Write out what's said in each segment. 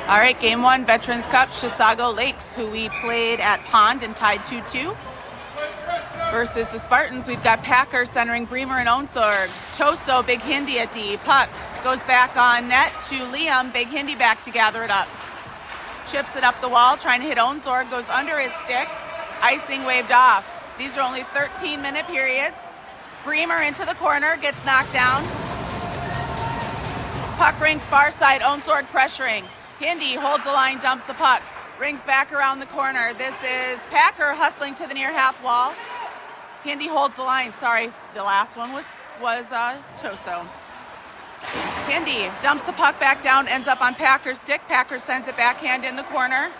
All right, game one, Veterans Cup, Chisago Lakes, who we played at Pond and tied 2-2. Versus the Spartans, we've got Packer centering Bremer and Onsorg. Toso, Big Hindi at D. Puck goes back on net to Liam. Big Hindi back to gather it up. Chips it up the wall, trying to hit Onsorg, goes under his stick. Icing waved off. These are only 13-minute periods. Bremer into the corner, gets knocked down. Puck rings far side, Onsorg pressuring. Hindi holds the line, dumps the puck. Rings back around the corner. This is Packer hustling to the near half wall. Hindi holds the line. Sorry, the last one was Toso. Hindi dumps the puck back down, ends up on Packer's stick. Packer sends it backhand in the corner.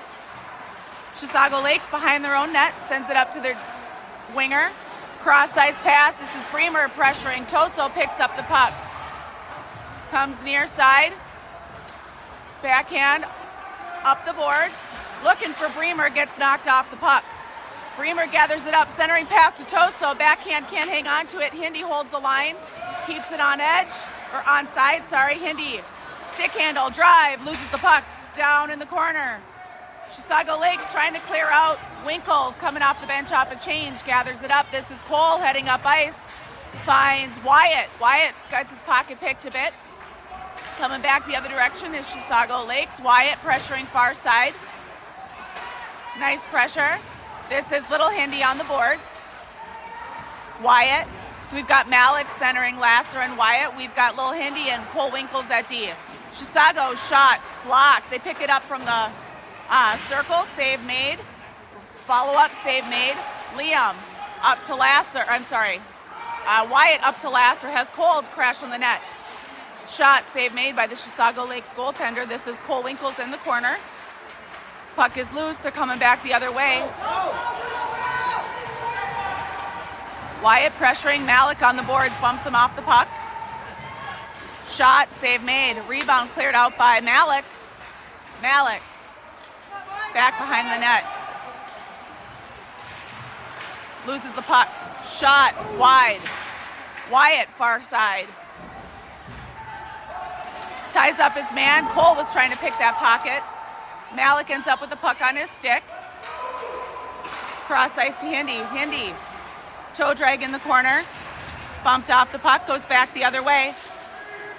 Chisago Lakes behind their own net, sends it up to their winger. Cross-ice pass. This is Bremer pressuring. Toso picks up the puck. Comes near side. Backhand up the boards. Looking for Bremer, gets knocked off the puck. Bremer gathers it up, centering pass to Toso. Backhand can't hang on to it. Hindi holds the line, keeps it on edge, or onside, sorry. Hindi, stick handle, drive, loses the puck, down in the corner. Chisago Lakes trying to clear out. Winkles coming off the bench off a change, gathers it up. This is Cole heading up ice, finds Wyatt. Wyatt gets his pocket picked a bit. Coming back the other direction is Chisago Lakes. Wyatt pressuring far side. Nice pressure. This is Little Hindi on the boards. Wyatt. So we've got Malik centering Lasser and Wyatt. We've got Little Hindi and Cole Winkles at D. Chisago shot, blocked. They pick it up from the circle. Save made. Follow-up, save made. Liam up to Lasser. Wyatt up to Lasser. Has Cole crash on the net. Shot, save made by the Chisago Lakes goaltender. This is Cole Winkles in the corner. Puck is loose. They're coming back the other way. Wyatt pressuring Malik on the boards, bumps him off the puck. Shot, save made. Rebound cleared out by Malik. Malik back behind the net. Loses the puck. Shot wide. Wyatt far side. Ties up his man. Cole was trying to pick that pocket. Malik ends up with the puck on his stick. Cross ice to Hindi. Hindi, toe drag in the corner. Bumped off the puck, goes back the other way.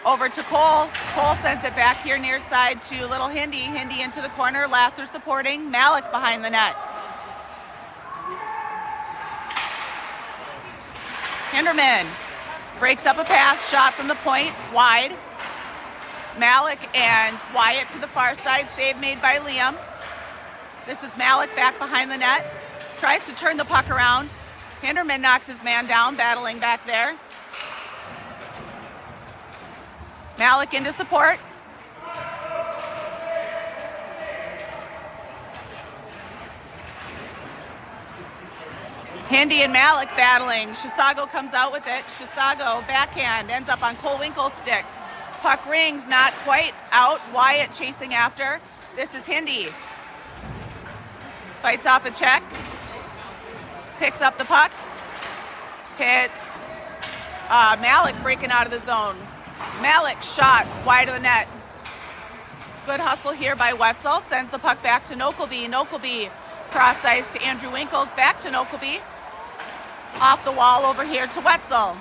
Over to Cole. Cole sends it back here near side to Little Hindi. Hindi into the corner. Lasser supporting. Malik behind the net. Hinderman breaks up a pass, shot from the point, wide. Malik and Wyatt to the far side, save made by Liam. This is Malik back behind the net. Tries to turn the puck around. Hinderman knocks his man down, battling back there. Malik into support. Hindi and Malik battling. Chisago comes out with it. Chisago backhand ends up on Cole Winkle's stick. Puck rings, not quite out. Wyatt chasing after. This is Hindi. Fights off a check. Picks up the puck. Hits Malik breaking out of the zone. Malik shot wide of the net. Good hustle here by Wetzel. Sends the puck back to Nokelby. Nokelby cross ice to Andrew Winkles. Back to Nokelby. Off the wall over here to Wetzel.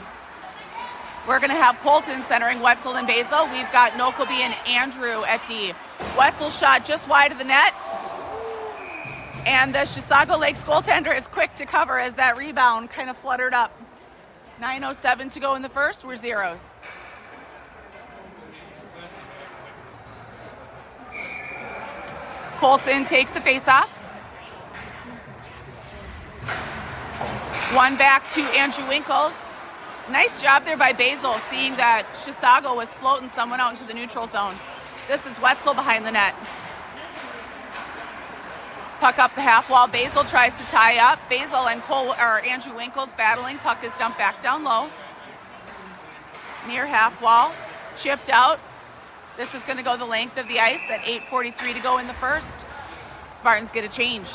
We're going to have Colton centering Wetzel and Basil. We've got Nokelby and Andrew at D. Wetzel shot just wide of the net. And the Chisago Lakes goaltender is quick to cover as that rebound kind of fluttered up. 9:07 to go in the first. We're zeros. Colton takes the faceoff. One back to Andrew Winkles. Nice job there by Basil, seeing that Chisago was floating someone out into the neutral zone. This is Wetzel behind the net. Puck up the half wall. Basil tries to tie up. Basil and Andrew Winkles battling. Puck is dumped back down low. Near half wall. Chipped out. This is going to go the length of the ice at 8:43 to go in the first. Spartans get a change.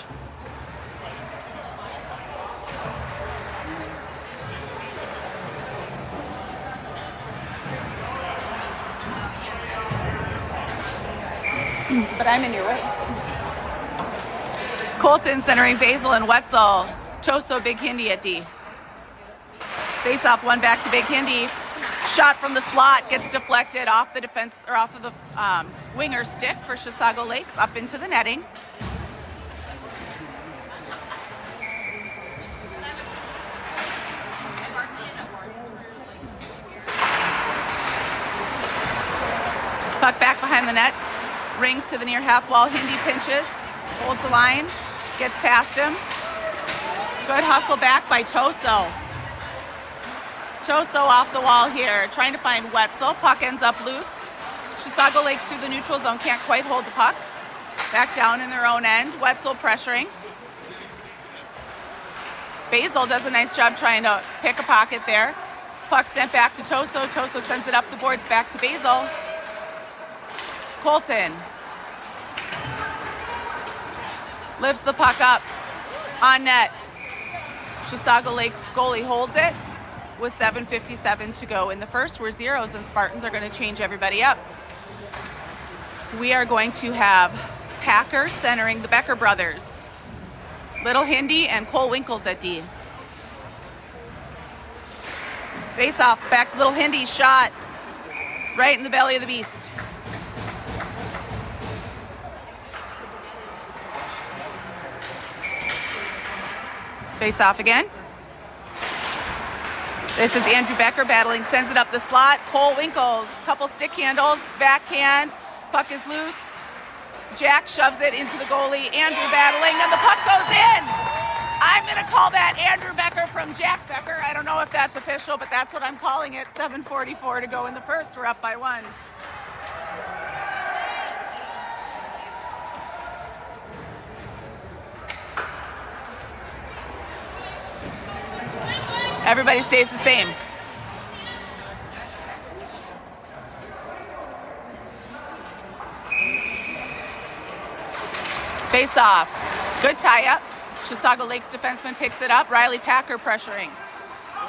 but I'm in your way. Colton centering Basil and Wetzel. Toso Big Hindi at D. Face off, one back to Big Hindi. Shot from the slot gets deflected off the defense or off of the winger stick for Chisago Lakes up into the netting. Puck back behind the net, rings to the near half wall. Hindi pinches, holds the line, gets past him. Good hustle back by Toso. Toso off the wall here, trying to find Wetzel. Puck ends up loose. Chisago Lakes through the neutral zone, can't quite hold the puck. Back down in their own end, Wetzel pressuring. Basil does a nice job trying to pick a pocket there. Puck sent back to Toso. Toso sends it up the boards back to Basil. Colton lifts the puck up on net. Chisago Lakes goalie holds it with 7:57 to go in the first. We're zeros and Spartans are going to change everybody up. We are going to have Packer centering the Becker brothers. Little Hindi and Cole Winkles at D. Face off, back to Little Hindi, shot right in the belly of the beast. Face off again. This is Andrew Becker battling, sends it up the slot. Cole Winkles, couple stick handles, backhand, puck is loose. Jack shoves it into the goalie. Andrew battling, and the puck goes in. I'm going to call that Andrew Becker from Jack Becker. I don't know if that's official, but that's what I'm calling it. 7:44 to go in the first. We're up by 1. Everybody stays the same. Face off. Good tie up. Chisago Lakes defenseman picks it up. Riley Packer pressuring.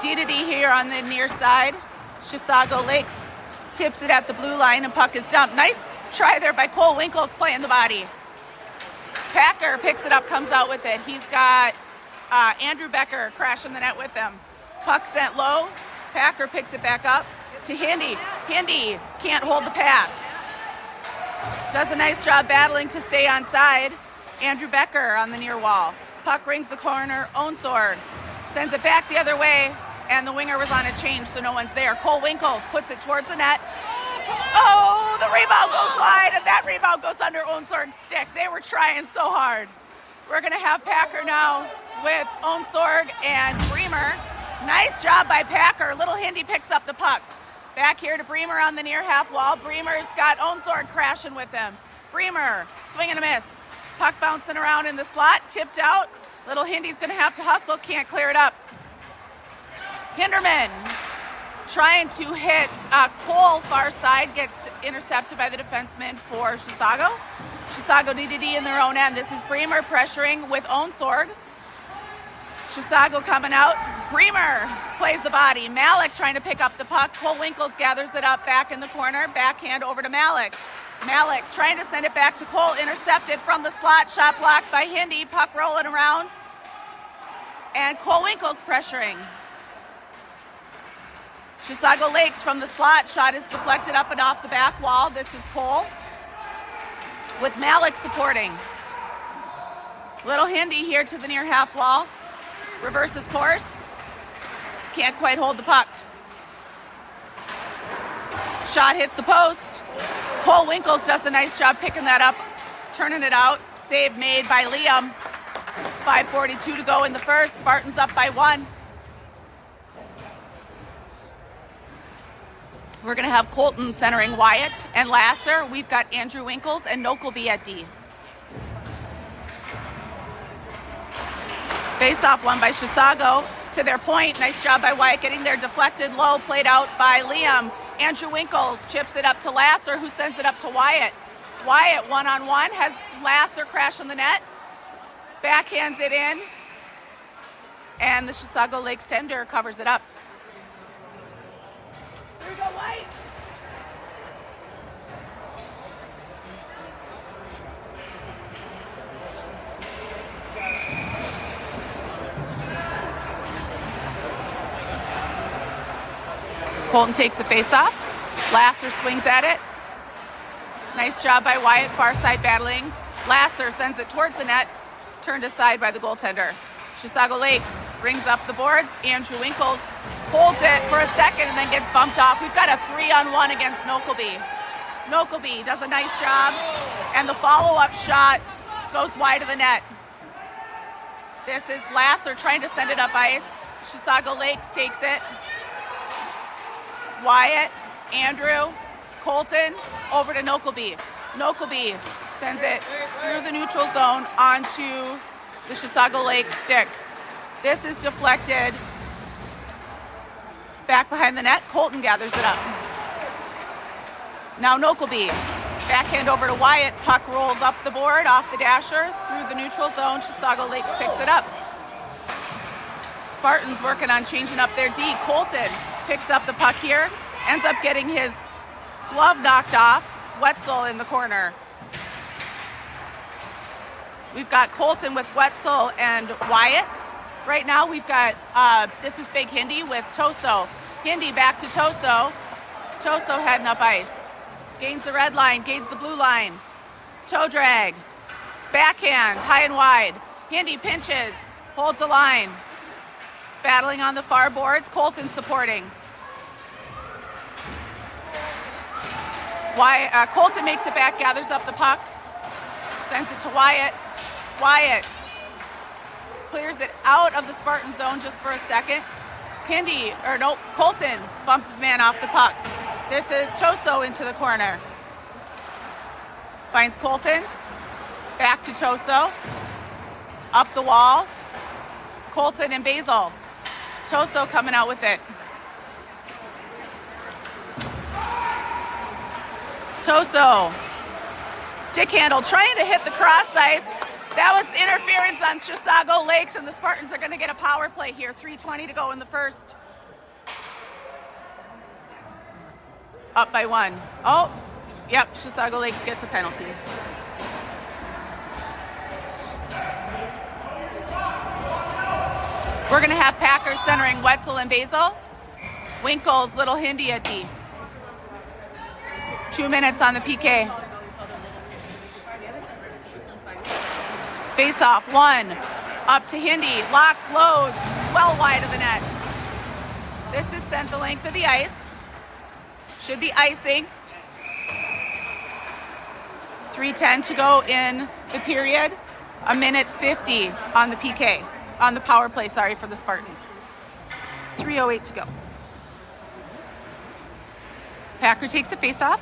D-to-D here on the near side. Chisago Lakes tips it at the blue line and puck is dumped. Nice try there by Cole Winkles playing the body. Packer picks it up, comes out with it. He's got Andrew Becker crashing the net with him. Puck sent low. Packer picks it back up to Hindi. Hindi can't hold the pass. Does a nice job battling to stay on side. Andrew Becker on the near wall. Puck rings the corner. Onsorg sends it back the other way, and the winger was on a change, so no one's there. Cole Winkles puts it towards the net. Oh, the rebound goes wide, and that rebound goes under Onsorg's stick. They were trying so hard. We're going to have Packer now with Onsorg and Bremer. Nice job by Packer. Little Hindi picks up the puck. Back here to Bremer on the near half wall. Bremer's got Onsorg crashing with him. Bremer, swing and a miss. Puck bouncing around in the slot, tipped out. Little Hindy's gonna have to hustle, can't clear it up. Hinderman trying to hit Cole far side, gets intercepted by the defenseman for Chisago. Chisago D-to-D in their own end. This is Bremer pressuring with Onsorg. Chisago coming out. Bremer plays the body. Malik trying to pick up the puck. Cole Winkles gathers it up back in the corner. Backhand over to Malik. Malik trying to send it back to Cole. Intercepted from the slot. Shot blocked by Hindi. Puck rolling around. And Cole Winkles pressuring. Chisago Lakes from the slot. Shot is deflected up and off the back wall. This is Cole with Malik supporting. Little Hindi here to the near half wall. Reverses course. Can't quite hold the puck. Shot hits the post. Cole Winkles does a nice job picking that up, turning it out. Save made by Liam. 5:42 to go in the first. Spartans up by 1. We're going to have Colton centering Wyatt and Lasser. We've got Andrew Winkles and Nokelby at D. Face-off won by Chisago to their point. Nice job by Wyatt getting there. Deflected low, played out by Liam. Andrew Winkles chips it up to Lasser, who sends it up to Wyatt. Wyatt one-on-one has Lasser crash on the net. Backhands it in. And the Chisago Lakes tender covers it up. Here we go, Wyatt. Colton takes the face off. Lasser swings at it. Nice job by Wyatt, far side battling. Lasser sends it towards the net, turned aside by the goaltender. Chisago Lakes brings up the boards. Andrew Winkles holds it for a second and then gets bumped off. We've got a 3-on-1 against Nokelby. Nokelby does a nice job, and the follow-up shot goes wide of the net. This is Lasser trying to send it up ice. Chisago Lakes takes it. Wyatt, Andrew, Colton, over to Nokelby. Nokelby sends it through the neutral zone onto the Chisago Lakes stick. This is deflected back behind the net. Colton gathers it up. Now Nokelby, backhand over to Wyatt. Puck rolls up the board off the dasher through the neutral zone. Chisago Lakes picks it up. Spartans working on changing up their D. Colton picks up the puck here, ends up getting his glove knocked off. Wetzel in the corner. We've got Colton with Wetzel and Wyatt. Right now we've got, this is Big Hindi with Toso. Hindi back to Toso. Toso heading up ice. Gains the red line, gains the blue line. Toe drag. Backhand, high and wide. Hindi pinches, holds the line. Battling on the far boards, Colton supporting. Colton makes it back, gathers up the puck, sends it to Wyatt. Wyatt clears it out of the Spartan zone just for a second. Colton bumps his man off the puck. This is Toso into the corner. Finds Colton, back to Toso, up the wall. Colton and Basil. Toso coming out with it. Toso, stick handle, trying to hit the cross ice. That was interference on Chisago Lakes, and the Spartans are going to get a power play here. 3:20 to go in the first. Up by 1. Oh, yep, Chisago Lakes gets a penalty. We're going to have Packers centering Wetzel and Basil. Winkles, Little Hindi at D. 2 minutes on the PK. Face off, 1. Up to Hindi, locks, loads, well wide of the net. This is sent the length of the ice. Should be icing. 3:10 to go in the period. 1:50 on the PK. On the power play, sorry, for the Spartans. 3:08 to go. Packer takes the face-off.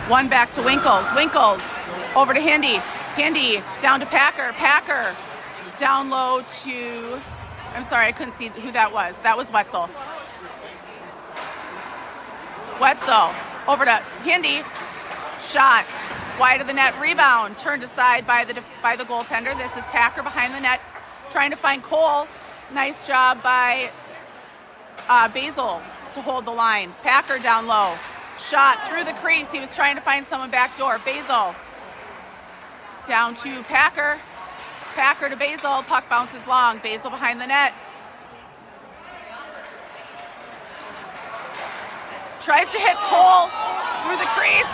1 back to Winkles. Winkles over to Hindi. Hindi down to Packer. Packer down low to, I'm sorry, I couldn't see who that was. That was Wetzel. Wetzel over to Hindi. Shot wide of the net, rebound, turned aside by the goaltender. This is Packer behind the net, trying to find Cole. Nice job by Basil to hold the line. Packer down low, shot through the crease. He was trying to find someone back door. Basil down to Packer. Packer to Basil. Puck bounces long. Basil behind the net. Tries to hit Cole through the crease.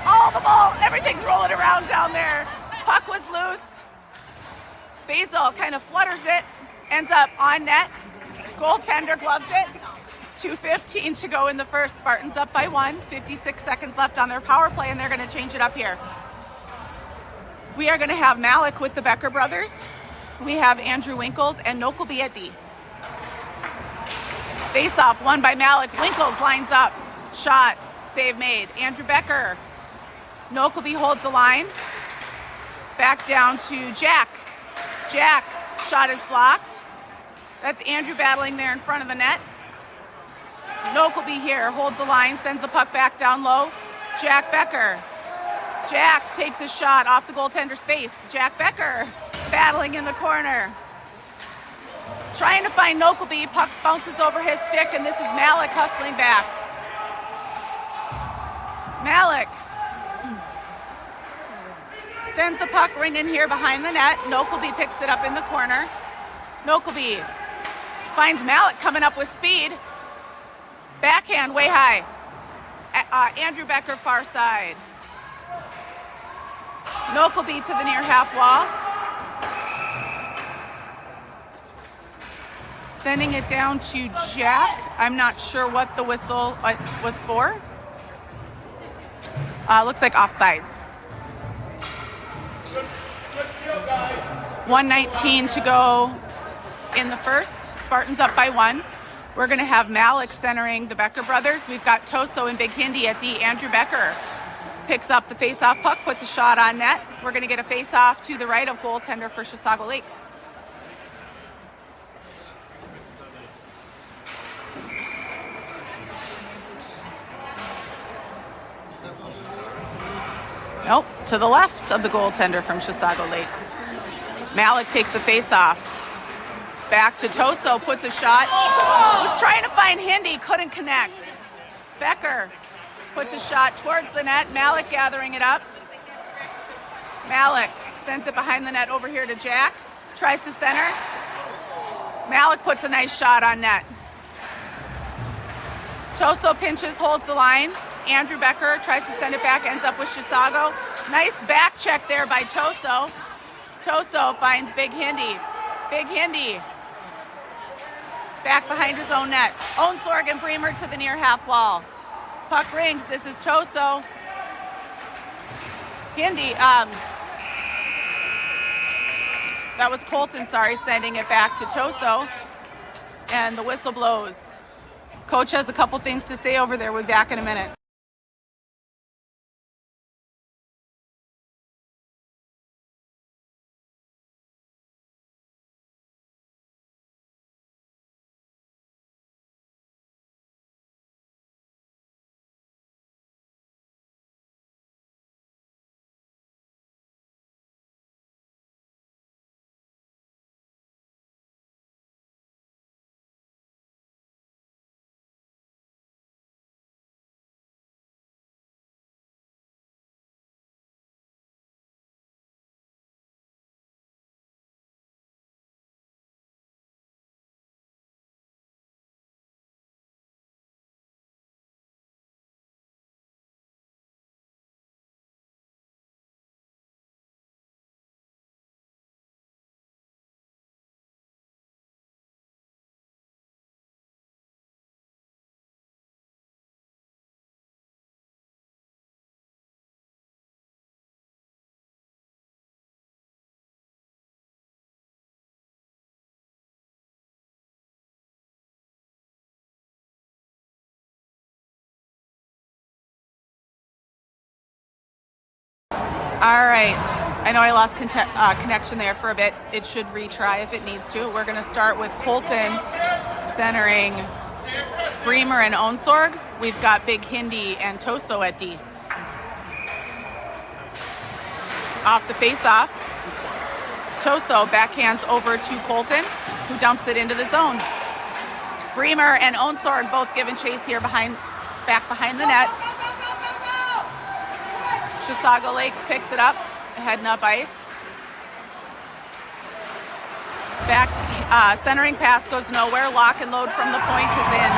Oh, the ball, everything's rolling around down there. Puck was loose. Basil kind of flutters it, ends up on net. Goaltender gloves it. 2:15 to go in the first. Spartans up by 1. 56 seconds left on their power play, and they're going to change it up here. We are going to have Malik with the Becker brothers. We have Andrew Winkles and Nokelby at D. Face off, won by Malik. Winkles lines up. Shot, save made. Andrew Becker. Nokelby holds the line. Back down to Jack. Jack, shot is blocked. That's Andrew battling there in front of the net. Nokelby here holds the line, sends the puck back down low. Jack Becker. Jack takes a shot off the goaltender's face. Jack Becker battling in the corner. Trying to find Nokelby. Puck bounces over his stick, and this is Malik hustling back. Malik sends the puck right in here behind the net. Nokelby picks it up in the corner. Nokelby finds Malik coming up with speed. Backhand way high. Andrew Becker far side. Nokelby to the near half wall. Sending it down to Jack. I'm not sure what the whistle was for. Looks like offsides. 1:19 to go in the first. Spartans up by 1. We're going to have Malik centering the Becker brothers. We've got Toso and Big Hindi at D. Andrew Becker picks up the face-off puck, puts a shot on net. We're going to get a face-off to the right of goaltender for Chisago Lakes. Nope, to the left of the goaltender from Chisago Lakes. Malik takes the face-off. Back to Toso, puts a shot. Was trying to find Hindi, couldn't connect. Becker puts a shot towards the net. Malik gathering it up. Malik sends it behind the net over here to Jack. Tries to center. Malik puts a nice shot on net. Toso pinches, holds the line. Andrew Becker tries to send it back, ends up with Chisago. Nice back check there by Toso. Toso finds Big Hindi. Big Hindi back behind his own net. Onsorg and Bremer to the near half wall. Puck rings. This is Toso. Hindi. That was Colton, sending it back to Toso. And the whistle blows. Coach has a couple things to say over there. We'll be back in a minute. All right, I know I lost connection there for a bit. It should retry if it needs to. We're going to start with Colton centering Bremer and Onsorg. We've got Big Hindi and Toso at D. Off the face-off, Toso backhands over to Colton, who dumps it into the zone. Bremer and Onsorg both giving chase here back behind the net. Chisago Lakes picks it up, heading up ice. Back, centering pass goes nowhere. Lock and load from the point is in.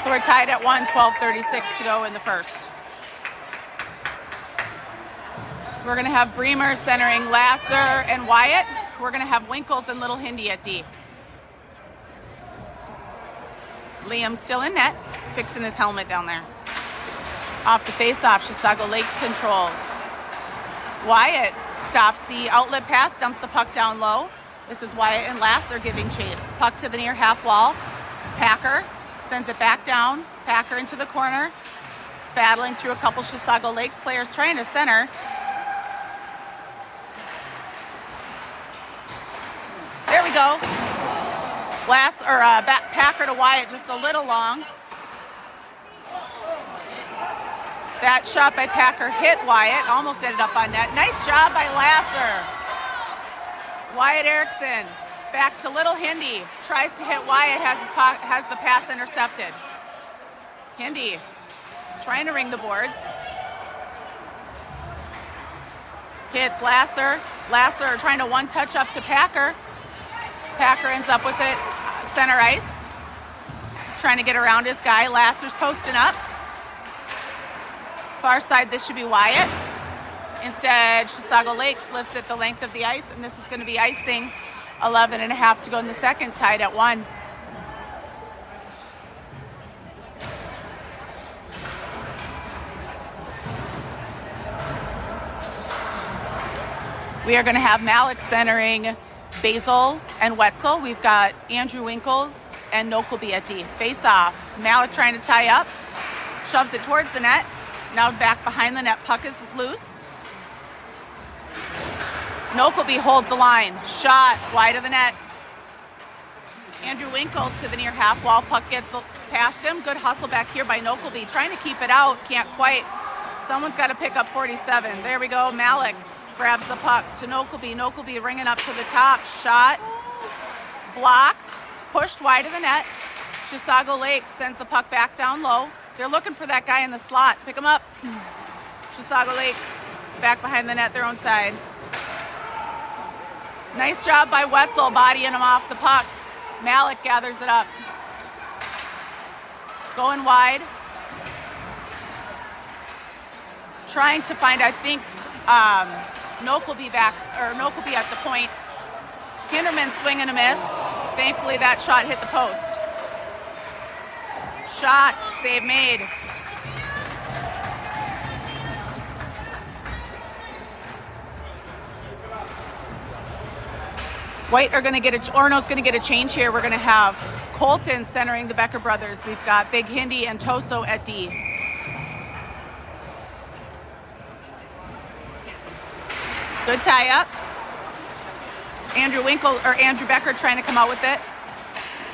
So we're tied at 1, 12:36 to go in the first. We're going to have Bremer centering Lasser and Wyatt. We're going to have Winkles and Little Hindi at D. Liam still in net, fixing his helmet down there. Off the face-off, Chisago Lakes controls. Wyatt stops the outlet pass, dumps the puck down low. This is Wyatt and Lasser giving chase. Puck to the near half wall. Packer sends it back down. Packer into the corner. Battling through a couple Chisago Lakes players trying to center. There we go. Packer to Wyatt just a little long. That shot by Packer hit Wyatt, almost ended up on net. Nice job by Lasser. Wyatt Erickson back to Little Hindi. Tries to hit Wyatt, has the pass intercepted. Hindi trying to ring the boards. Hits Lasser. Lasser trying to one touch up to Packer. Packer ends up with it center ice. Trying to get around his guy. Lasser's posting up. Far side, this should be Wyatt. Instead, Chisago Lakes lifts it the length of the ice, and this is going to be icing. 11.5 to go in the second, tied at 1. We are going to have Malik centering Basil and Wetzel. We've got Andrew Winkles and Nokelby at D. Face off. Malik trying to tie up. Shoves it towards the net. Now back behind the net. Puck is loose. Nokelby holds the line. Shot wide of the net. Andrew Winkles to the near half wall. Puck gets past him. Good hustle back here by Nokelby. Trying to keep it out. Can't quite. Someone's got to pick up 47. There we go. Malik grabs the puck to Nokelby. Nokelby ringing up to the top. Shot. Blocked. Pushed wide of the net. Chisago Lakes sends the puck back down low. They're looking for that guy in the slot. Pick him up. Chisago Lakes back behind the net, their own side. Nice job by Wetzel bodying him off the puck. Malik gathers it up. Going wide. Trying to find, I think, Nokelby at the point. Hinderman swing and a miss. Thankfully, that shot hit the post. Shot, save made. Orno's going to get a change here. We're going to have Colton centering the Becker brothers. We've got Big Hindi and Toso at D. Good tie up. Andrew Becker trying to come out with it.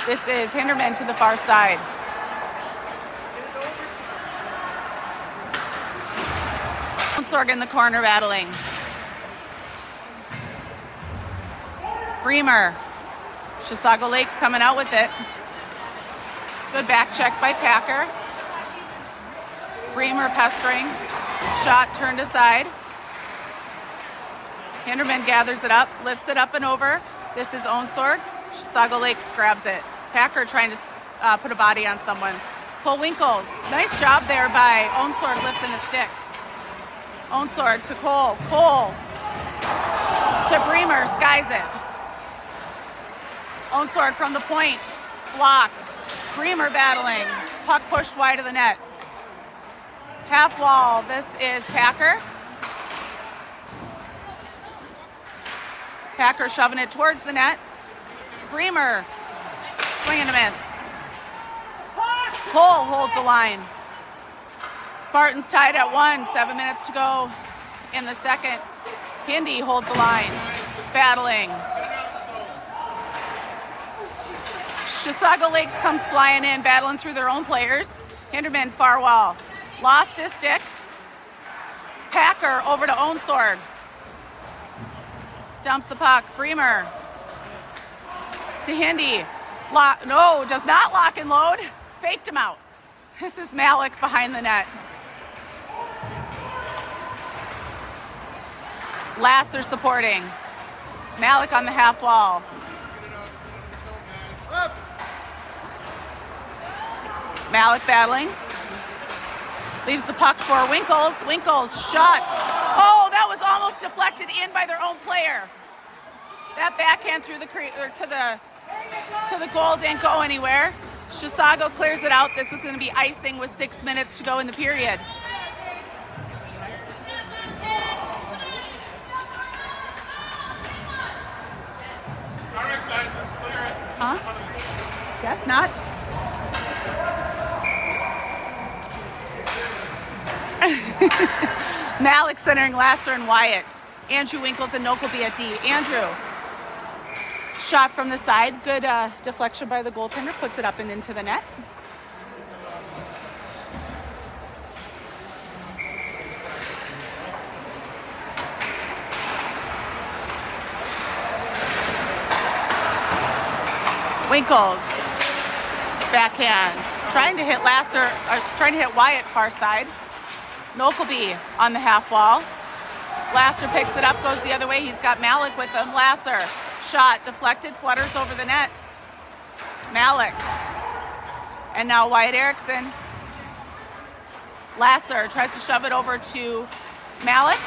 This is Hinderman to the far side. Sorg in the corner battling. Bremer. Chisago Lakes coming out with it. Good back check by Packer. Bremer pestering. Shot turned aside. Hinderman gathers it up, lifts it up and over. This is Onsword. Chisago Lakes grabs it. Packer trying to put a body on someone. Cole Winkles. Nice job there by Onsword lifting a stick. Onsword to Cole. Cole to Bremer. Skies it. Onsword from the point. Blocked. Bremer battling. Puck pushed wide of the net. Half wall. This is Packer. Packer shoving it towards the net. Bremer swing and a miss. Cole holds the line. Spartans tied at 1. 7 minutes to go in the second. Hindi holds the line. Battling. Chisago Lakes comes flying in, battling through their own players. Hinderman far wall. Lost his stick. Packer over to Onsword. Dumps the puck. Bremer to Hindi. Does not lock and load. Faked him out. This is Malik behind the net. Lasser supporting. Malik on the half wall. Malik battling. Leaves the puck for Winkles. Winkles shot. Oh, that was almost deflected in by their own player. That backhand through to the goal didn't go anywhere. Chisago clears it out. This is going to be icing with 6 minutes to go in the period. All right, guys, let's clear it. Huh? Guess not. Malik centering Lasser and Wyatt. Andrew Winkles and Nokelby at D. Andrew. Shot from the side. Good deflection by the goaltender. Puts it up and into the net. Winkles. Backhand. trying to hit trying to hit Wyatt far side. Nokelby on the half wall. Lasser picks it up, goes the other way. He's got Malik with him. Lasser, shot, deflected, flutters over the net. Malik. And now Wyatt Erickson. Lasser tries to shove it over to Malik.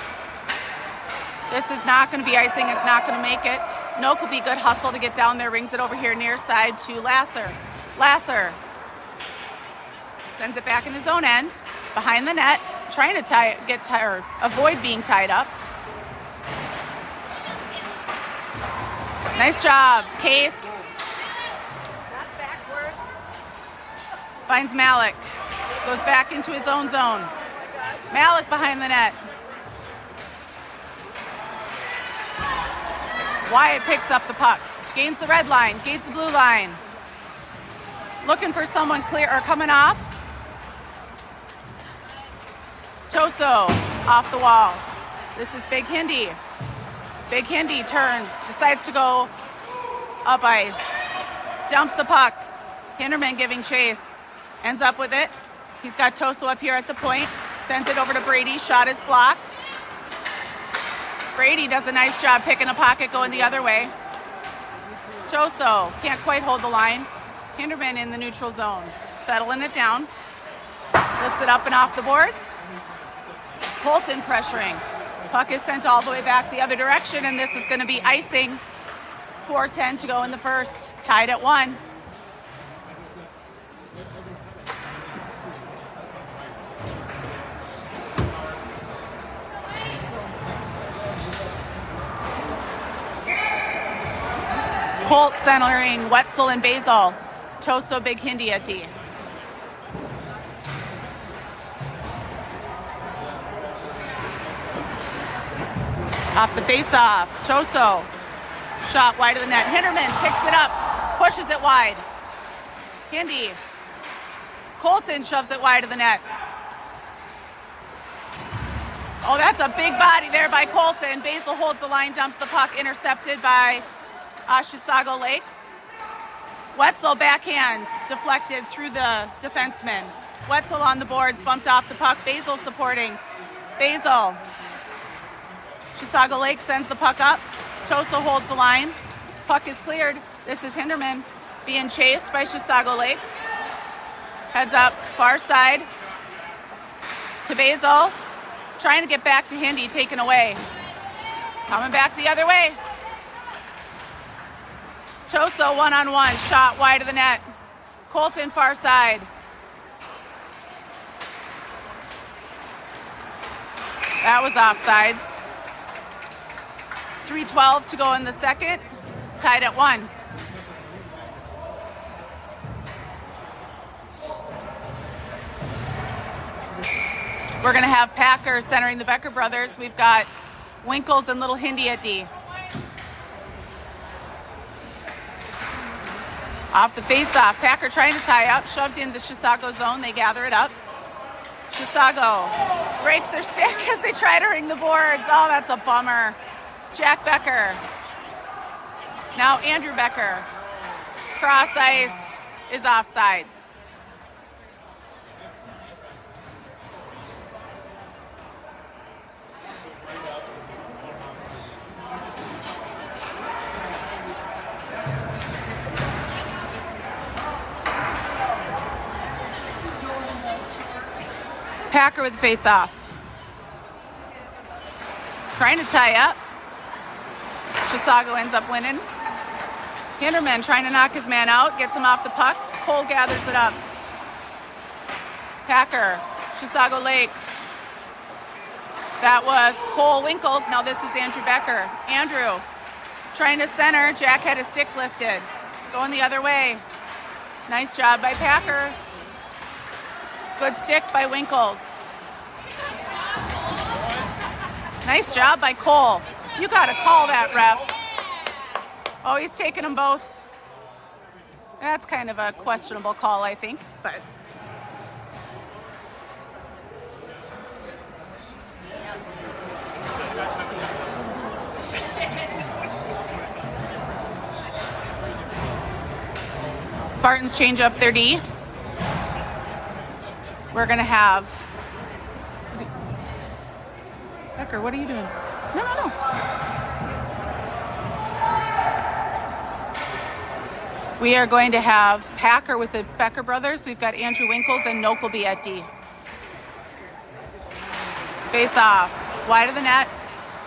This is not going to be icing. It's not going to make it. Nokelby, good hustle to get down there. Rings it over here near side to Lasser. Lasser sends it back in his own end, behind the net, trying to avoid being tied up. Nice job, Case. That's backwards. Finds Malik. Goes back into his own zone. Malik behind the net. Wyatt picks up the puck. Gains the red line, gains the blue line. Looking for someone clear or coming off. Toso off the wall. This is Big Hindi. Big Hindi turns, decides to go up ice. Dumps the puck. Hinderman giving chase. Ends up with it. He's got Toso up here at the point. Sends it over to Brady. Shot is blocked. Brady does a nice job picking a pocket, going the other way. Toso can't quite hold the line. Hinderman in the neutral zone. Settling it down. Lifts it up and off the boards. Colton pressuring. Puck is sent all the way back the other direction, and this is going to be icing. 4:10 to go in the first. Tied at 1. Colt centering Wetzel and Basil. Toso, Big Hindi at D. Off the face-off, Toso. Shot wide of the net. Hinderman picks it up, pushes it wide. Hindi. Colton shoves it wide of the net. Oh, that's a big body there by Colton. Basil holds the line, dumps the puck, intercepted by Chisago Lakes. Wetzel backhand, deflected through the defenseman. Wetzel on the boards, bumped off the puck. Basil supporting. Basil. Chisago Lakes sends the puck up. Toso holds the line. Puck is cleared. This is Hinderman being chased by Chisago Lakes. Heads up, far side to Basil. Trying to get back to Hindi, taken away. Coming back the other way. Toso one-on-one, shot wide of the net. Colton far side. That was offsides. 3:12 to go in the second. Tied at 1. We're going to have Packer centering the Becker brothers. We've got Winkles and Little Hindi at D. Off the face-off, Packer trying to tie up, shoved in the Chisago zone. They gather it up. Chisago breaks their stick as they try to ring the boards. Oh, that's a bummer. Jack Becker. Now Andrew Becker. Cross ice is offsides. Packer with face-off. Trying to tie up. Chisago ends up winning. Hinderman trying to knock his man out, gets him off the puck. Cole gathers it up. Packer, Chisago Lakes. That was Cole Winkles. Now this is Andrew Becker. Andrew trying to center. Jack had his stick lifted. Going the other way. Nice job by Packer. Good stick by Winkles. Nice job by Cole. You got to call that, ref. Oh, he's taking them both. That's kind of a questionable call, I think, but. Spartans change up their D. we're going to have... Becker, what are you doing? No. We are going to have Packer with the Becker brothers. We've got Andrew Winkles and Nokelby at D. Face off. Wide of the net.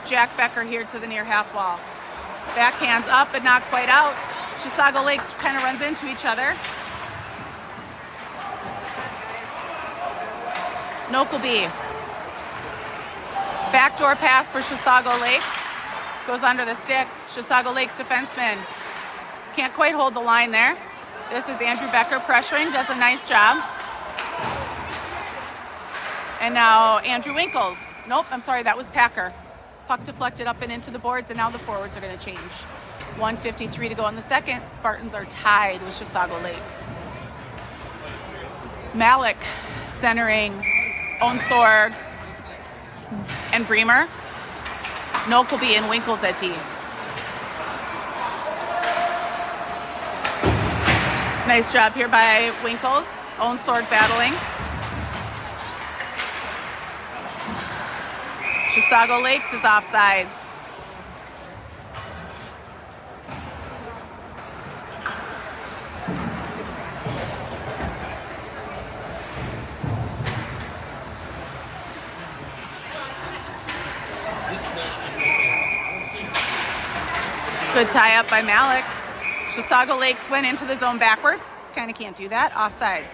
Jack Becker here to the near half wall. Backhands up but not quite out. Chisago Lakes kind of runs into each other. Nokelby. Backdoor pass for Chisago Lakes. Goes under the stick. Chisago Lakes defenseman can't quite hold the line there. This is Andrew Becker pressuring, does a nice job. And now Andrew Winkles. Nope, I'm sorry, that was Packer. Puck deflected up and into the boards, and now the forwards are going to change. 1:53 to go in the second. Spartans are tied with Chisago Lakes. Malik centering Onsorg and Bremer. Nokelby and Winkles at D. Nice job here by Winkles. Onsorg battling. Chisago Lakes is offsides. Good tie up by Malik. Chisago Lakes went into the zone backwards. Kind of can't do that. Offsides.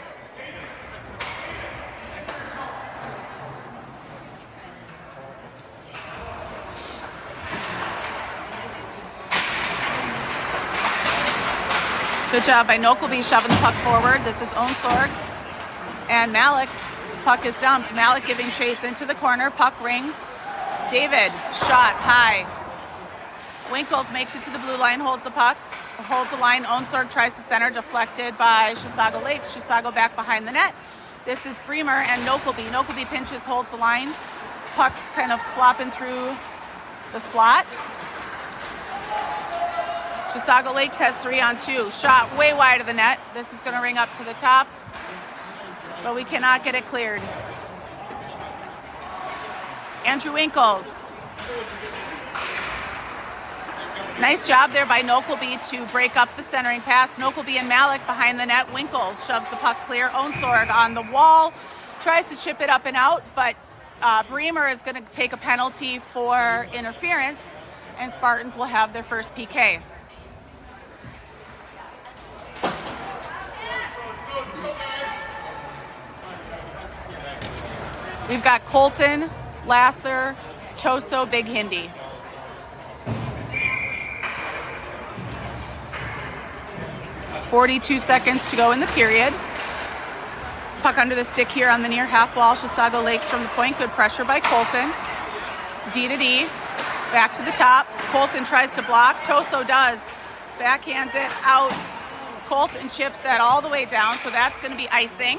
Good job by Nokelby shoving the puck forward. This is Onsorg and Malik. Puck is dumped. Malik giving chase into the corner. Puck rings. David, shot high. Winkles makes it to the blue line, holds the puck, holds the line. Onsorg tries to center, deflected by Chisago Lakes. Chisago back behind the net. This is Bremer and Nokelby. Nokelby pinches, holds the line. Puck's kind of flopping through the slot. Chisago Lakes has 3-on-2. Shot way wide of the net. This is going to ring up to the top, but we cannot get it cleared. Andrew Winkles. Nice job there by Nokelby to break up the centering pass. Nokelby and Malik behind the net. Winkles shoves the puck clear. Onsorg on the wall. Tries to chip it up and out, but Bremer is going to take a penalty for interference, and Spartans will have their first PK. We've got Colton, Lasser, Toso, Big Hindi. .42 seconds to go in the period. Puck under the stick here on the near half wall. Chisago Lakes from the point. Good pressure by Colton. D to D. Back to the top. Colton tries to block. Toso does. Backhands it out. Colton chips that all the way down, so that's going to be icing.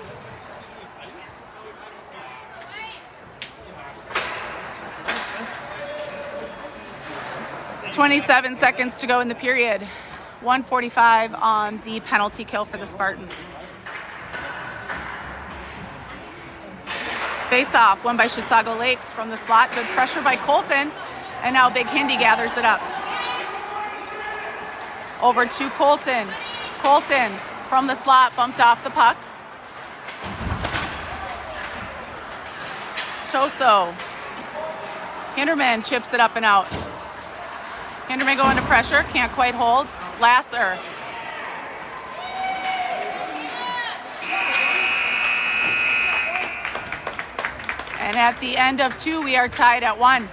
.27 seconds to go in the period. 1:45 on the penalty kill for the Spartans. Face off, won by Chisago Lakes from the slot. Good pressure by Colton, and now Big Hindi gathers it up. Over to Colton. Colton from the slot, bumped off the puck. Toso. Hinderman chips it up and out. Hinderman going to pressure, can't quite hold. Lasser. And at the end of 2, we are tied at 1.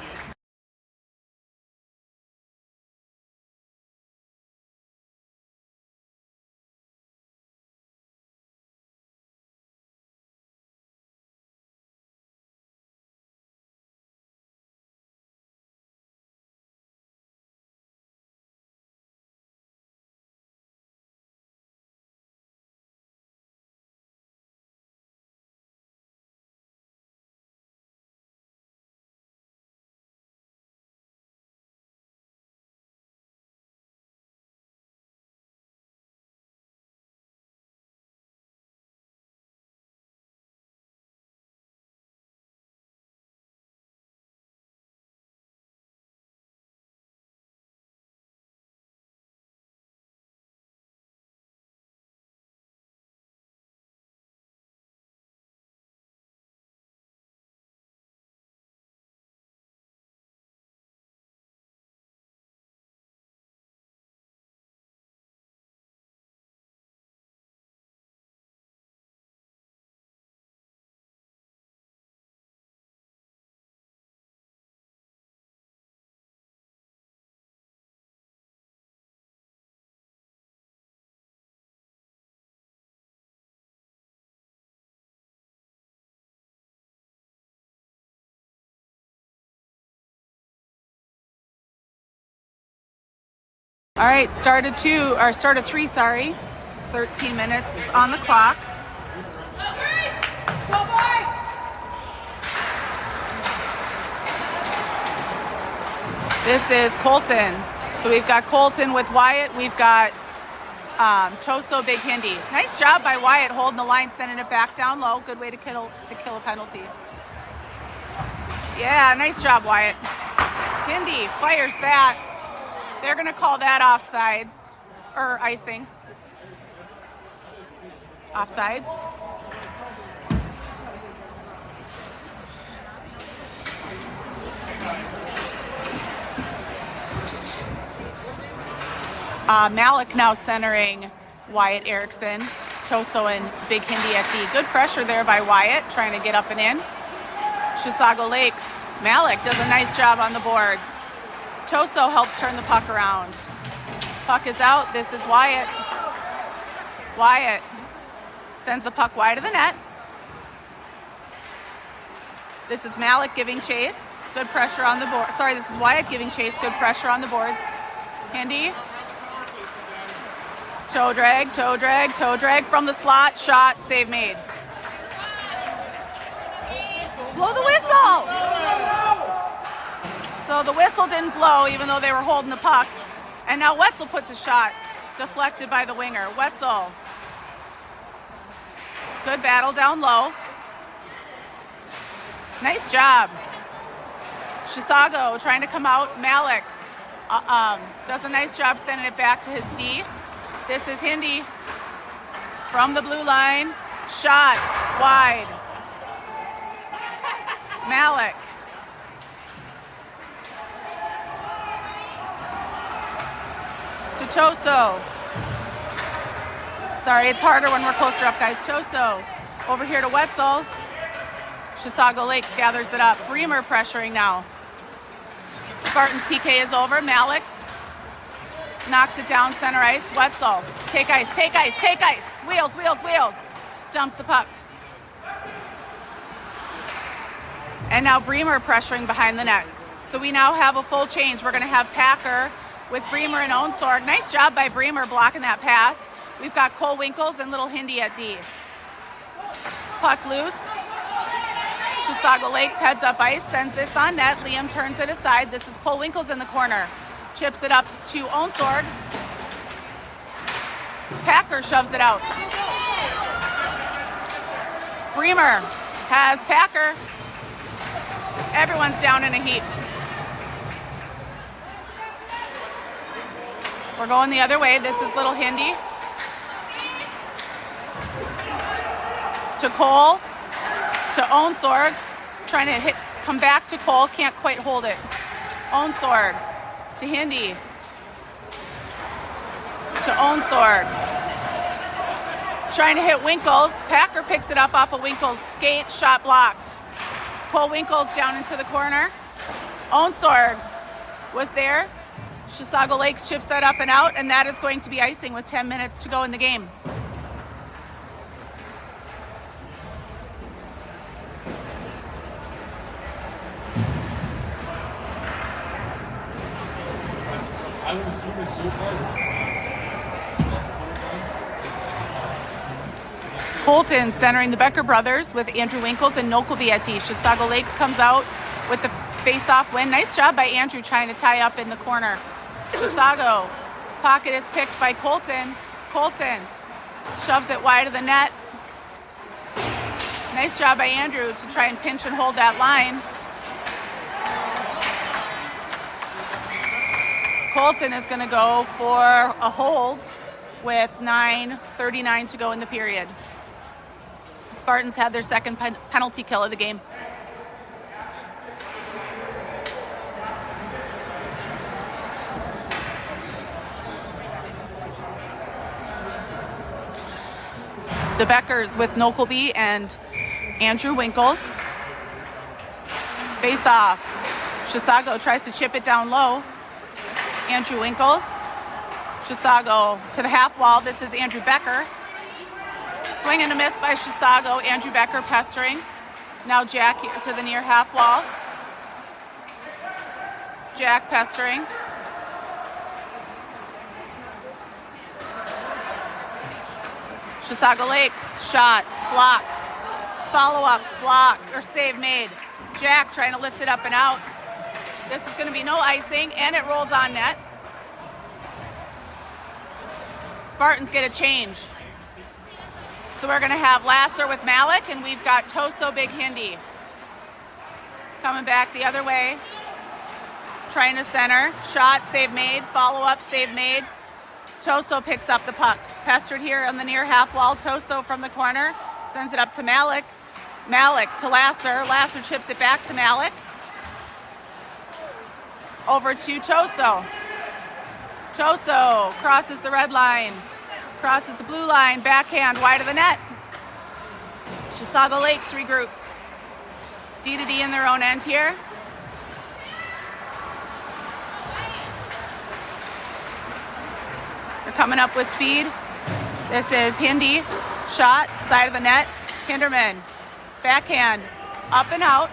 All right, start of 3, sorry. 13 minutes on the clock. This is Colton. So we've got Colton with Wyatt. We've got Choso, Big Hindi. Nice job by Wyatt holding the line, sending it back down low. Good way to kill a penalty. Yeah, nice job, Wyatt. Hindi fires that. They're going to call that offsides, or icing. Offsides. Malik now centering Wyatt Erickson. Choso and Big Hindi at D. Good pressure there by Wyatt, trying to get up and in. Chisago Lakes. Malik does a nice job on the boards. Choso helps turn the puck around. Puck is out. This is Wyatt. Wyatt sends the puck wide of the net. This is Malik giving chase. Good pressure on the board. Sorry, this is Wyatt giving chase. Good pressure on the boards. Hindi. Toe drag from the slot. Shot, save made. Blow the whistle! So the whistle didn't blow even though they were holding the puck. And now Wetzel puts a shot deflected by the winger. Wetzel. Good battle down low. Nice job. Chisago trying to come out. Malik does a nice job sending it back to his D. This is Hindi from the blue line. Shot wide. Malik. To Choso. Sorry, it's harder when we're closer up, guys. Choso over here to Wetzel. Chisago Lakes gathers it up. Bremer pressuring now. Spartans PK is over. Malik knocks it down center ice. Wetzel. Take ice. Wheels. Dumps the puck. And now Bremer pressuring behind the net. So we now have a full change. We're going to have Packer with Bremer and Onsorg. Nice job by Bremer blocking that pass. We've got Cole Winkles and Little Hindi at D. Puck loose. Chisago Lakes heads up ice, sends this on net. Liam turns it aside. This is Cole Winkles in the corner. Chips it up to Onsorg. Packer shoves it out. Bremer has Packer. Everyone's down in a heap. We're going the other way. This is Little Hindi. To Cole. To Onsorg. Trying to come back to Cole. Can't quite hold it. Onsorg. To Hindi. To Onsorg. Trying to hit Winkles. Packer picks it up off of Winkles' skate. Shot blocked. Cole Winkles down into the corner. Onsorg was there. Chisago Lakes chips that up and out, and that is going to be icing with 10 minutes to go in the game. I would assume it's so hard. Colton centering the Becker brothers with Andrew Winkles and Nokelby at D. Chisago Lakes comes out with the face-off win. Nice job by Andrew trying to tie up in the corner. Chisago. Pocket is picked by Colton. Colton shoves it wide of the net. Nice job by Andrew to try and pinch and hold that line. Colton is going to go for a hold with 9:39 to go in the period. Spartans had their second penalty kill of the game. The Beckers with Nokelby and Andrew Winkles. Face off. Chisago tries to chip it down low. Andrew Winkles. Chisago to the half wall. This is Andrew Becker. Swing and a miss by Chisago. Andrew Becker pestering. Now Jack here to the near half wall. Jack pestering. Chisago Lakes, shot, blocked. Follow up, blocked, or save made. Jack trying to lift it up and out. This is going to be no icing, and it rolls on net. Spartans get a change. So we're going to have Lasser with Malik, and we've got Toso Big Hindi. Coming back the other way. Trying to center. Shot, save made. Follow up, save made. Toso picks up the puck. Pestered here on the near half wall. Toso from the corner. Sends it up to Malik. Malik to Lasser. Lasser chips it back to Malik. Over to Toso. Toso crosses the red line. Crosses the blue line. Backhand wide of the net. Chisago Lakes regroups. D in their own end here. They're coming up with speed. This is Hindi. Shot, side of the net. Hinderman. Backhand. Up and out.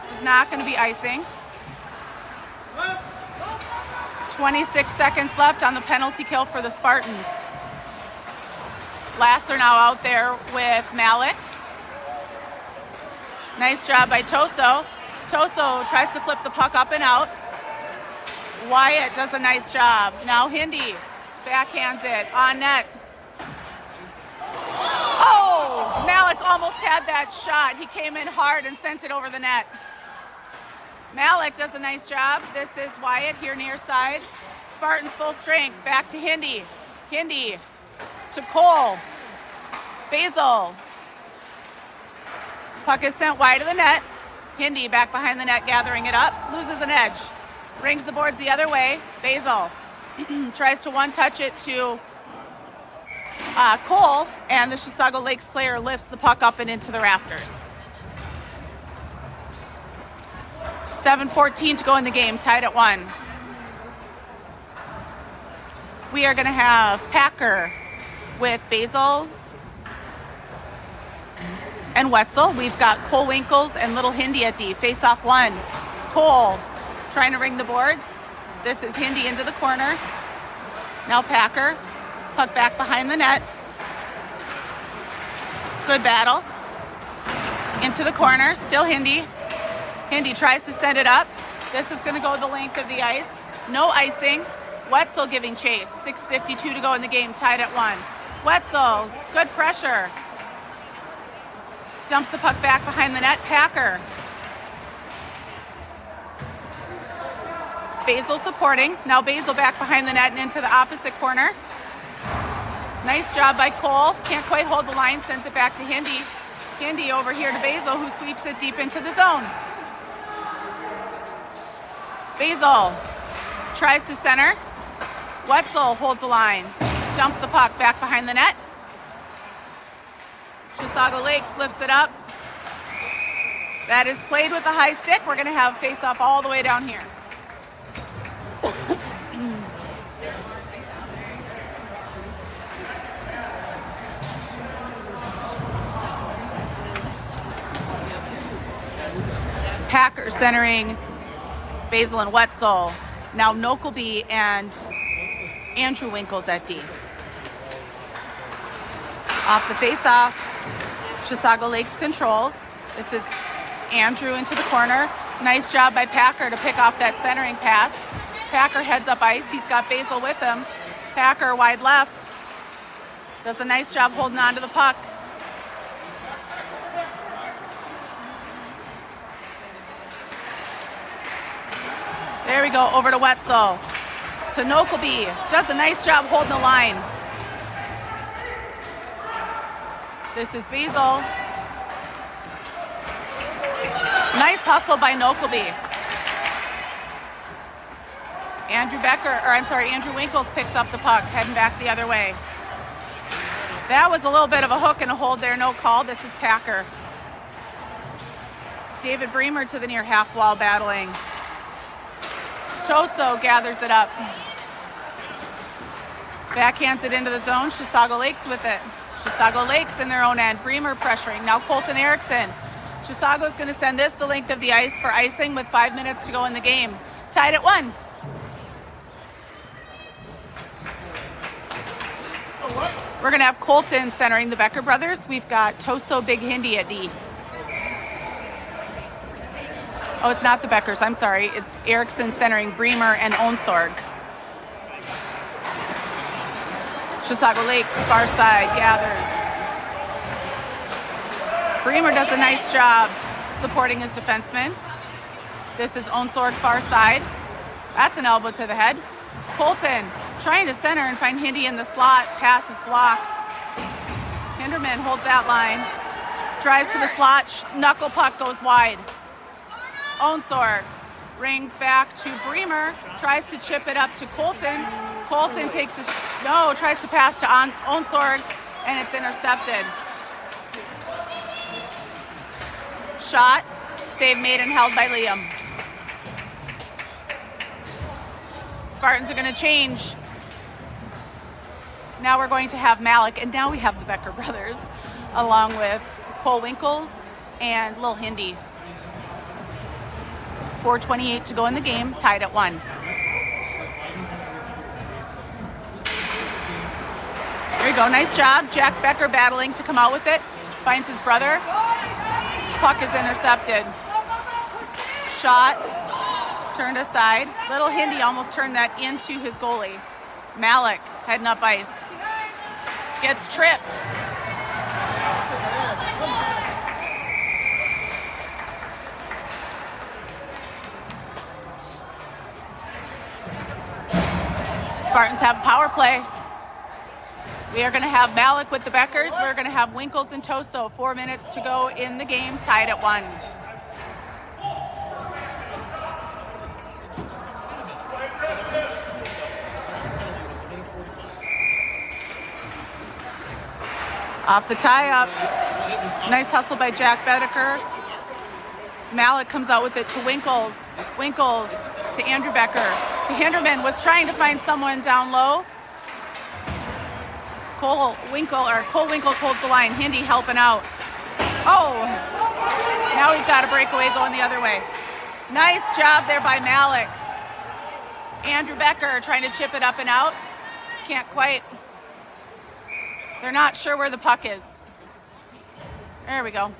This is not going to be icing. 26 seconds left on the penalty kill for the Spartans. Lasser now out there with Malik. Nice job by Toso. Toso tries to flip the puck up and out. Wyatt does a nice job. Now Hindi backhands it on net. Oh, Malik almost had that shot. He came in hard and sent it over the net. Malik does a nice job. This is Wyatt here near side. Spartans full strength. Back to Hindi. Hindi to Cole. Basil. Puck is sent wide of the net. Hindi back behind the net gathering it up. Loses an edge. Brings the boards the other way. Basil tries to one-touch it to Cole, and the Chisago Lakes player lifts the puck up and into the rafters. 7:14 to go in the game, tied at 1. We are going to have Packer with Basil and Wetzel. We've got Cole Winkles and Little Hindi at D. Face off 1. Cole trying to ring the boards. This is Hindi into the corner. Now Packer. Puck back behind the net. Good battle. Into the corner. Still Hindi. Hindi tries to send it up. This is going to go the length of the ice. No icing. Wetzel giving chase. 6:52 to go in the game, tied at 1. Wetzel, good pressure. Dumps the puck back behind the net. Packer. Basil supporting. Now Basil back behind the net and into the opposite corner. Nice job by Cole. Can't quite hold the line. Sends it back to Hindi. Hindi over here to Basil, who sweeps it deep into the zone. Basil tries to center. Wetzel holds the line. Dumps the puck back behind the net. Chisago Lakes lifts it up. That is played with the high stick. We're going to have face-off all the way down here. Packer centering Basil and Wetzel. Now Nokelby and Andrew Winkles at D. Off the face-off, Chisago Lakes controls. This is Andrew into the corner. Nice job by Packer to pick off that centering pass. Packer heads up ice. He's got Basil with him. Packer wide left. Does a nice job holding on to the puck. There we go, over to Wetzel. So Nokelby does a nice job holding the line. This is Basil. Nice hustle by Nokelby. Andrew Winkles picks up the puck, heading back the other way. That was a little bit of a hook and a hold there, no call. This is Packer. David Bremer to the near half wall battling. Toso gathers it up. Backhands it into the zone. Chisago Lakes with it. Chisago Lakes in their own end. Bremer pressuring. Now Colton Erickson. Chisago's going to send this the length of the ice for icing with 5 minutes to go in the game. Tied at 1. We're going to have Colton centering the Becker brothers. We've got Toso Big Hindi at D. Oh, it's not the Beckers. I'm sorry. It's Erickson centering Bremer and Onsorg. Chisago Lakes, far side, gathers. Bremer does a nice job supporting his defenseman. This is Onsorg, far side. That's an elbow to the head. Colton trying to center and find Hindi in the slot. Pass is blocked. Hinderman holds that line. Drives to the slot. Knuckle puck goes wide. Onsorg rings back to Bremer. Tries to chip it up to Colton. Colton tries to pass to Onsorg, and it's intercepted. Shot. Save made and held by Liam. Spartans are going to change. Now we're going to have Malik, and now we have the Becker brothers, along with Cole Winkles and Lil Hindi. 4:28 to go in the game, tied at 1. There you go, nice job. Jack Becker battling to come out with it. Finds his brother. Puck is intercepted. Shot. Turned aside. Little Hindi almost turned that into his goalie. Malik heading up ice. Gets tripped. Spartans have power play. We are going to have Malik with the Beckers. We're going to have Winkles and Toso. 4 minutes to go in the game, tied at 1. Off the tie-up. Nice hustle by Jack Becker. Malik comes out with it to Winkles. Winkles to Andrew Becker. To Hinderman, was trying to find someone down low. Cole Winkles holds the line. Hindi helping out. Oh, now we've got a breakaway going the other way. Nice job there by Malik. Andrew Becker trying to chip it up and out. Can't quite. They're not sure where the puck is. There we go.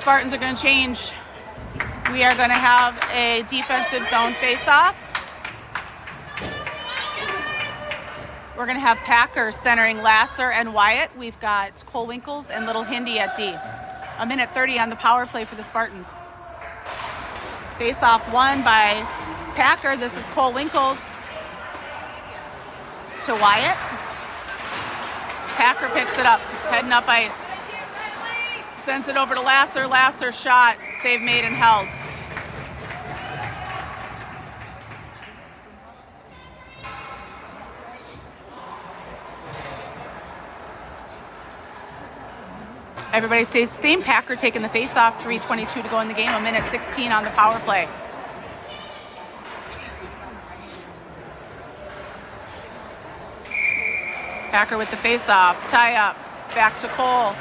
Spartans are going to change. We are going to have a defensive zone face-off. We're going to have Packer centering Lasser and Wyatt. We've got Cole Winkles and Little Hindi at D. 1:30 on the power play for the Spartans. Face-off won by Packer. This is Cole Winkles to Wyatt. Packer picks it up, heading up ice. Sends it over to Lasser. Lasser shot, save made and held. Everybody stays the same. Packer taking the face-off. 3:22 to go in the game. 1:16 on the power play. Packer with the face-off. Tie up. Back to Cole.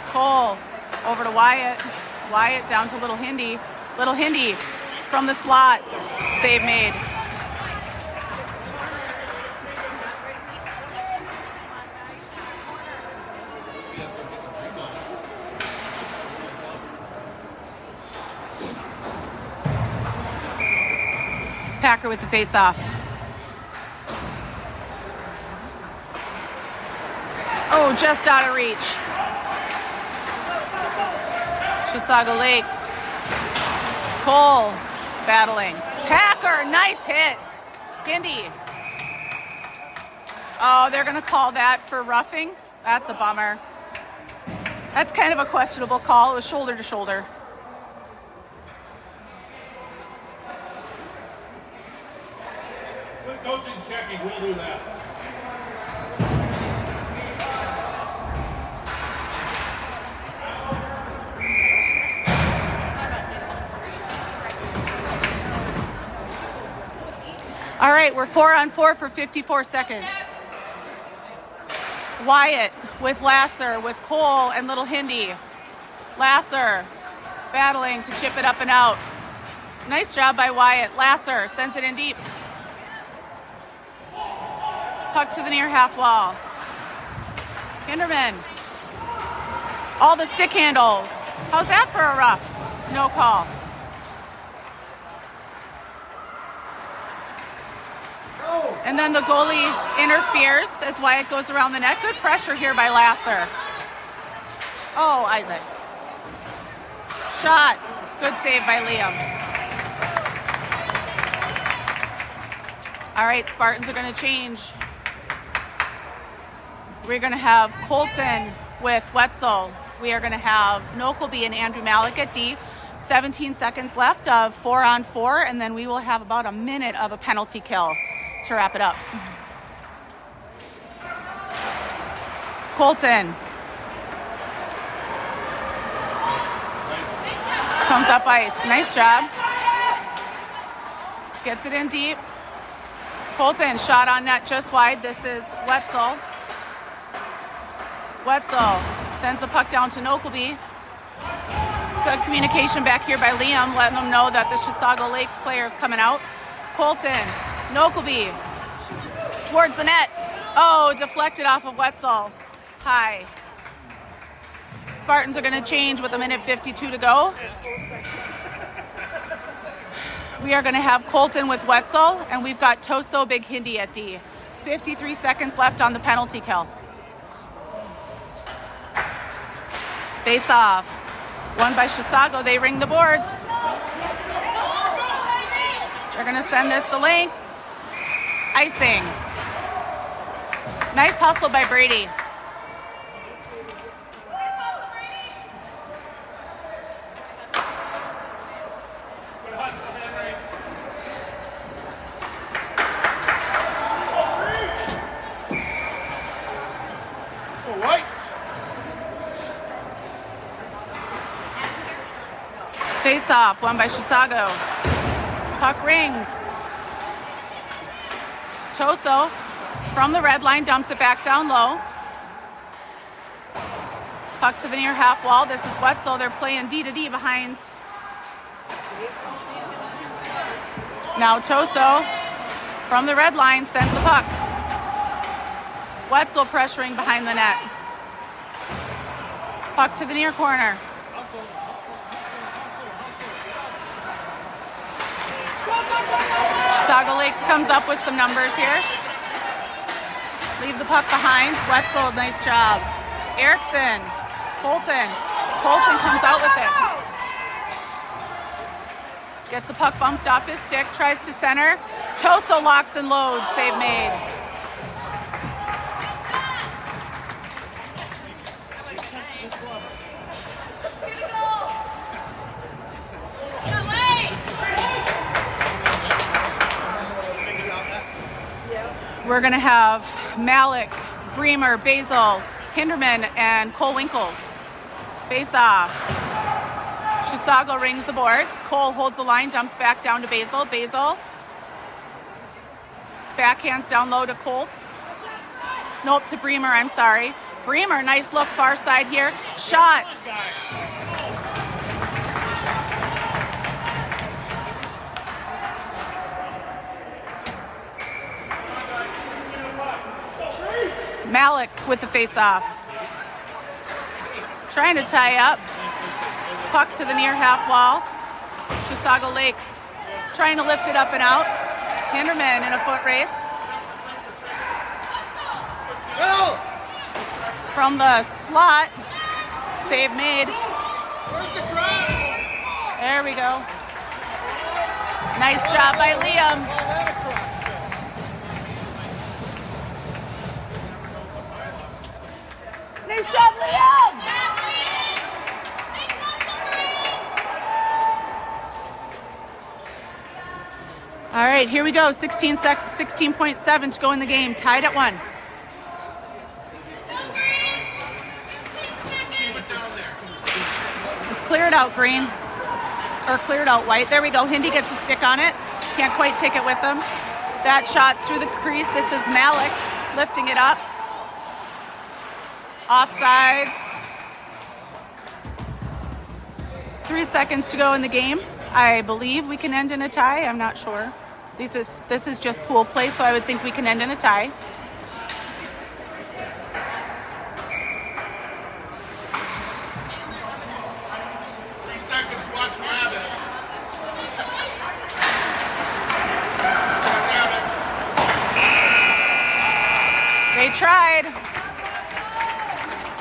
Cole over to Wyatt. Wyatt down to Little Hindi. Little Hindi from the slot. Save made. Packer with the face-off. Oh, just out of reach. Chisago Lakes. Cole battling. Packer, nice hit. Hindi. Oh, they're going to call that for roughing. That's a bummer. That's kind of a questionable call. It was shoulder to shoulder. Good coaching checking, we'll do that. All right, we're 4-on-4 for 54 seconds. Wyatt with Lasser, with Cole and Little Hindi. Lasser battling to chip it up and out. Nice job by Wyatt. Lasser sends it in deep. Puck to the near half wall. Hinderman. All the stick handles. How's that for a rough? No call. And then the goalie interferes as Wyatt goes around the net. Good pressure here by Lasser. Oh, Isaac. Shot. Good save by Liam. All right, Spartans are going to change. We're going to have Colton with Wetzel. We are going to have Nokelby and Andrew Malik at D. 17 seconds left of 4-on-4, and then we will have about a minute of a penalty kill to wrap it up. Colton. Comes up ice. Nice job. Gets it in deep. Colton, shot on net just wide. This is Wetzel. Wetzel sends the puck down to Nokelby. Good communication back here by Liam, letting them know that the Chisago Lakes player is coming out. Colton, Nokelby, towards the net. Oh, deflected off of Wetzel. High. Spartans are going to change with 1:52 to go. We are going to have Colton with Wetzel, and we've got Toso Big Hindi at D. 53 seconds left on the penalty kill. Face off. Won by Chisago. They ring the boards. They're going to send this the length. Icing. Nice hustle by Brady. Face off, won by Chisago. Puck rings. Toso from the red line dumps it back down low. Puck to the near half wall. This is Wetzel. They're playing D to D behind. Now Toso from the red line sends the puck. Wetzel pressuring behind the net. Puck to the near corner. Chisago Lakes comes up with some numbers here. Leave the puck behind. Wetzel, nice job. Erickson, Colton. Colton comes out with it. Gets the puck bumped off his stick, tries to center. Toso locks and loads, save made. We're going to have Malik, Bremer, Basil, Hinderman, and Cole Winkles. Face off. Chisago rings the boards. Cole holds the line, dumps back down to Basil. Basil backhands down low to Colts. Nope, to Bremer, I'm sorry. Bremer, nice look far side here. Shot. Malik with the face-off. Trying to tie up. Puck to the near half wall. Chisago Lakes trying to lift it up and out. Hinderman in a foot race. From the slot. Save made. There we go. Nice job by Liam. Nice job, Liam! All right, here we go. 16.7 to go in the game. Tied at 1. Let's clear it out, green. Or clear it out, white. There we go. Hindi gets a stick on it. Can't quite take it with him. That shot's through the crease. This is Malik lifting it up. Offsides. 3 seconds to go in the game. I believe we can end in a tie. I'm not sure. This is just pool play, so I would think we can end in a tie. They tried.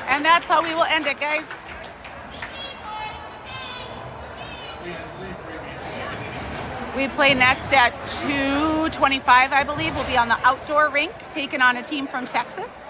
And that's how we will end it, guys. We play next at 2:25, I believe. We'll be on the outdoor rink, taking on a team from Texas.